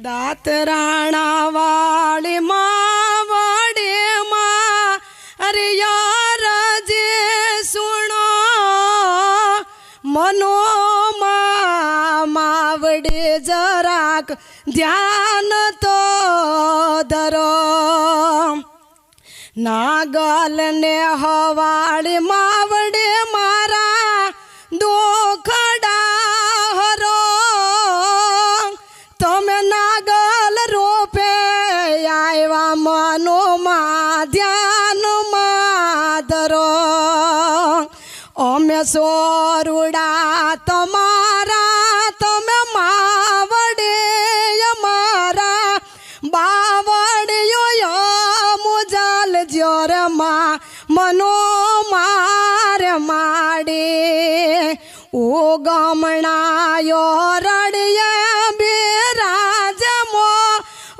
દાતરાણા વાળી માવડે માં અરે યાર જે સુણો મનો માવડે જરાક ધ્યાન તો ધરો નાગલ ને હવાળી માવડે મારા દુખડા હરો તમે નાગલ રૂપે આવ્યા મનોમાં ધ્યાનમાં ધરો અમે સોરુડા તમારા તમે માવડે અમારા બાવડિયો મુજાલ જ્યોરમાં મનો માર માડે ઓ ગમણાયો રડિયે બિરાજમો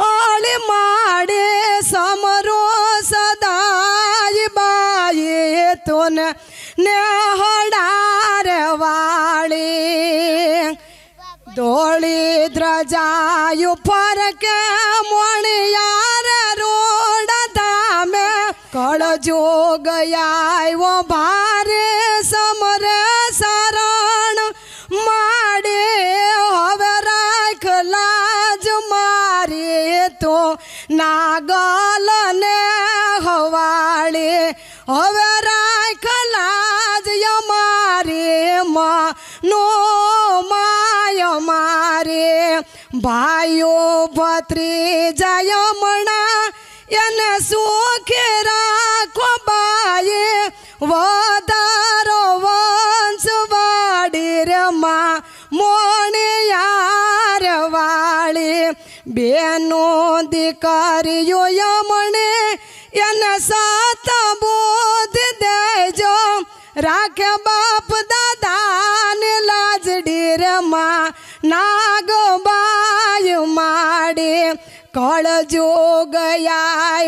ઓળી માડે સમરો સદાય બાયે તોને ને હડાર વાળી દોળી દ્રજાયું ફરકે મોણિયાર રોડ ધામે કળજો ગયાયો ભારે સમરે શરણ માડે હવે રાખ લાજ મારી તો નાગલ ને હવાળે હવે રાખ લાજ મારે નો માય મારે ભાઈઓ ભત્રીજા યમણા એને સુખે રાખો બાએ વધારો વંશ વાડી રે માં મોણિયાર વાળી બેનો દીકરીઓ યમણે એને સાત બોધ દેજો રાખે બાપ દાદાને લાજડી રે માં નાગબાય માડે કળજો ગયા